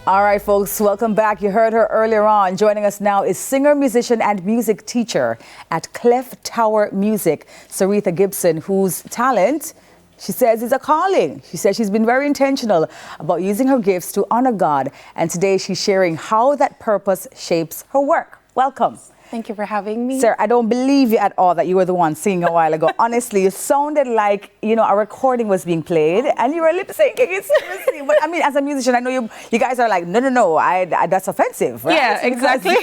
All right, folks, welcome back. You heard her earlier on. Joining us now is singer, musician, and music teacher at Cleft Tower Music, Saritha Gibson, whose talent, she says, is a calling. She says she's been very intentional about using her gifts to honor God. And today she's sharing how that purpose shapes her work. Welcome. Thank you for having me. Sir, I don't believe you at all that you were the one singing a while ago. Honestly, it sounded like, you know, a recording was being played and you were lip syncing it seriously. But I mean, as a musician, I know you guys are like, no, that's offensive, right? Yeah, exactly.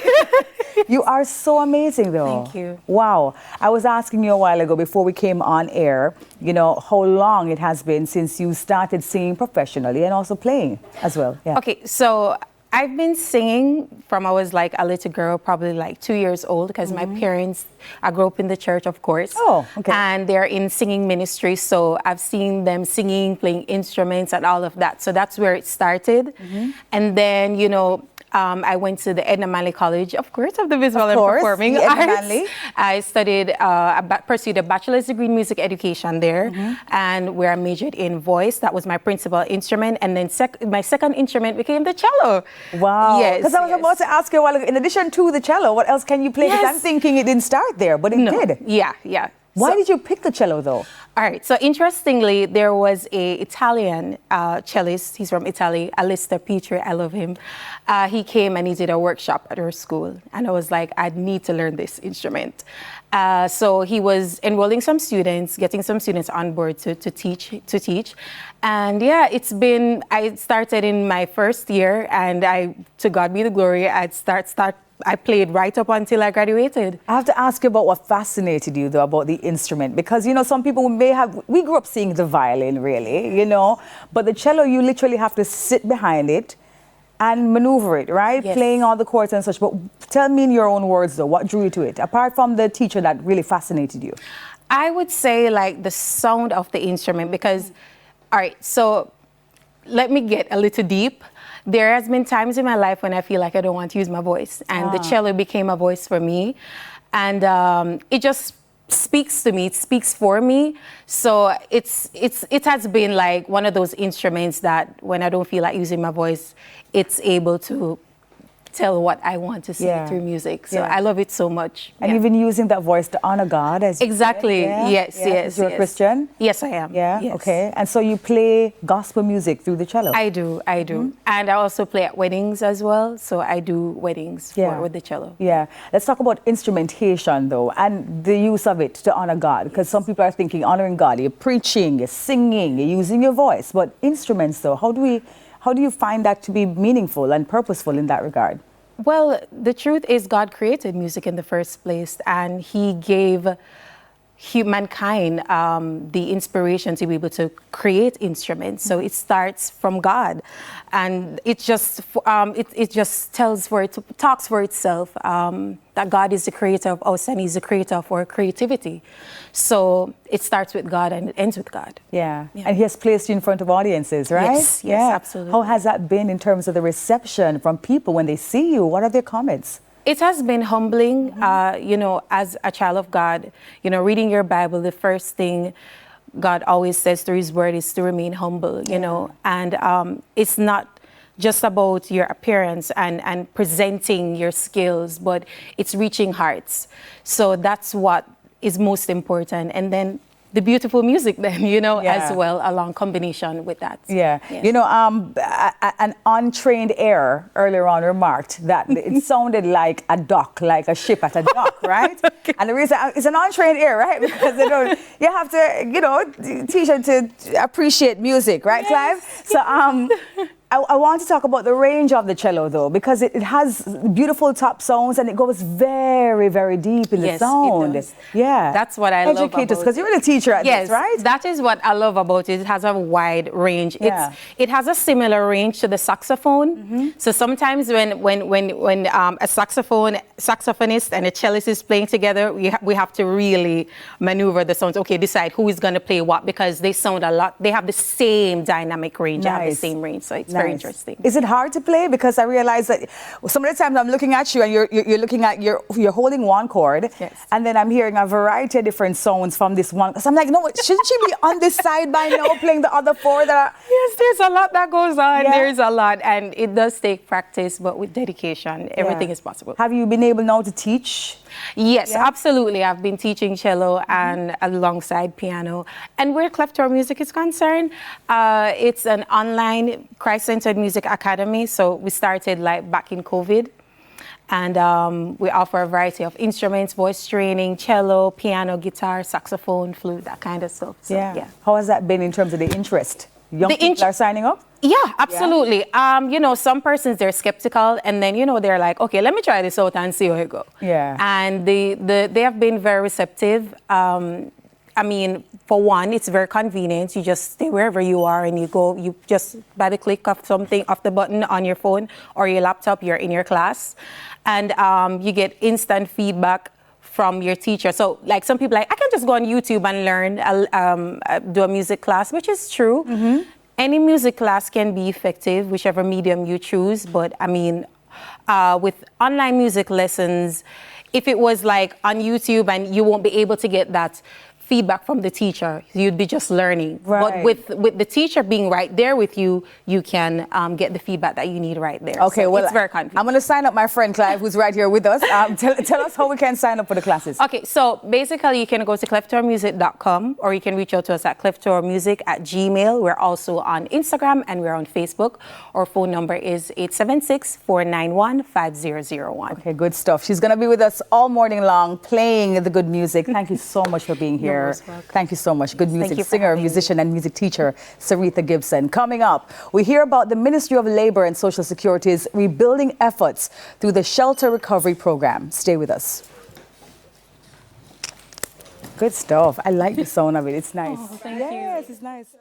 You are so amazing, though. Thank you. Wow. I was asking you a while ago before we came on air, you know, how long it has been since you started singing professionally and also playing as well. Yeah. Okay, so I've been singing from I was like a little girl, probably like 2 years old, because my parents, I grew up in the church, of course. Oh, okay. And they're in singing ministry, so I've seen them singing, playing instruments and all of that. So that's where it started. And then, you know, I went to the Edna Manley College, of course, of the Visual and Performing Arts. I studied, pursued a bachelor's degree in music education there, and where I majored in voice. That was my principal instrument, and then my second instrument became the cello. Wow. Yes. Because I was about to ask you a while ago, in addition to the cello, what else can you play? Because I'm thinking it didn't start there, but it did. Yeah. Why did you pick the cello, though? All right. So interestingly, there was a Italian cellist. He's from Italy, Alistair Petrie. I love him. He came and he did a workshop at our school, and I was like, I need to learn this instrument. So he was enrolling some students, getting some students on board to teach. And yeah, I started in my first year, and to God be the glory, I played right up until I graduated. I have to ask you about what fascinated you, though, about the instrument. Because, you know, some people we grew up seeing the violin, really, you know. But the cello, you literally have to sit behind it and maneuver it, right? Yes. Playing all the chords and such. But tell me in your own words, though, what drew you to it? Apart from the teacher that really fascinated you. I would say, like, the sound of the instrument. Because, all right, so let me get a little deep. There has been times in my life when I feel like I don't want to use my voice, and the cello became a voice for me, and it just speaks to me. It speaks for me. So it has been like one of those instruments that when I don't feel like using my voice, it's able to tell what I want to say through music. So I love it so much. And you've been using that voice to honor God, as exactly. Yes. You're a Christian? Yes, I am. Yeah. Yes. Okay. And so you play gospel music through the cello? I do. And I also play at weddings as well. So I do weddings with the cello. Yeah. Let's talk about instrumentation, though, and the use of it to honor God. Because some people are thinking honoring God, you're preaching, you're singing, you're using your voice. But instruments, though, how do you find that to be meaningful and purposeful in that regard? Well, the truth is God created music in the first place, and he gave humankind the inspiration to be able to create instruments. So it starts from God, and it just talks for itself that God is the creator of us and he's the creator of our creativity. So it starts with God and it ends with God. Yeah. And he has placed you in front of audiences, right? Yes, absolutely. How has that been in terms of the reception from people when they see you? What are their comments? It has been humbling, you know, as a child of God, you know, reading your Bible, the first thing God always says through his word is to remain humble, you know, and it's not just about your appearance and presenting your skills, but it's reaching hearts. So that's what is most important. And then the beautiful music then, you know, as well, along combination with that. Yeah. Yes. You know, an untrained ear earlier on remarked that it sounded like a dock, like a ship at a dock, right? Okay. And the reason it's an untrained ear, right? Because you have to, you know, teach them to appreciate music, right, Clive? So, I want to talk about the range of the cello, though, because it has beautiful top sounds and it goes very, very deep in the sound. It does. Yeah. That's what I love about it. Educate us, because you're the teacher at this, right? That is what I love about it. It has a wide range. Yeah. It has a similar range to the saxophone. So sometimes when a saxophonist and a cellist is playing together, we have to really maneuver the sounds. Okay, decide who is going to play what, because they sound a lot. They have the same dynamic range. They have the same range. So it's very interesting. Is it hard to play? Because I realize that some of the times I'm looking at you and you're looking at, you're holding one chord, yes. and then I'm hearing a variety of different sounds from this one. So I'm like, no, shouldn't she be on this side by now playing the other four that are... Yes, there's a lot that goes on. Yeah. There's a lot, and it does take practice, but with dedication, everything is possible. Have you been able now to teach? Yes, absolutely. I've been teaching cello and alongside piano. And where Cleft Music is concerned, it's an online Christ-centered music academy. So we started like back in COVID. And we offer a variety of instruments, voice training, cello, piano, guitar, saxophone, flute, that kind of stuff. So, yeah. How has that been in terms of the interest? Young people are signing up? Yeah, absolutely. Yeah. You know, some persons, they're skeptical, and then, you know, they're like, okay, let me try this out and see how it goes. Yeah. And they have been very receptive. I mean, for one, it's very convenient. You just stay wherever you are and you go, you just, by the click of something, of the button on your phone or your laptop, you're in your class. And you get instant feedback from your teacher. So like some people like, I can just go on YouTube and learn, do a music class, which is true. Mm-hmm. Any music class can be effective, whichever medium you choose. But I mean, with online music lessons, if it was like on YouTube and you won't be able to get that feedback from the teacher, you'd be just learning. Right. But with the teacher being right there with you, you can get the feedback that you need right there. Okay, so well, it's very convenient. I'm going to sign up my friend Clive, who's right here with us. Tell us how we can sign up for the classes. Okay, so basically you can go to clefttourmusic.com or you can reach out to us at clefttourmusic@gmail. We're also on Instagram and we're on Facebook. Our phone number is 876-491-5001. Okay, good stuff. She's going to be with us all morning long playing the good music. Thank you so much for being here. Thank you so much. Good music singer, musician, and music teacher, Saritha Gibson. Coming up, we hear about the Ministry of Labor and Social Security's rebuilding efforts through the Shelter Recovery Program. Stay with us. Good stuff. I like the sound of it. It's nice. Oh, thank you. Yes, it's nice.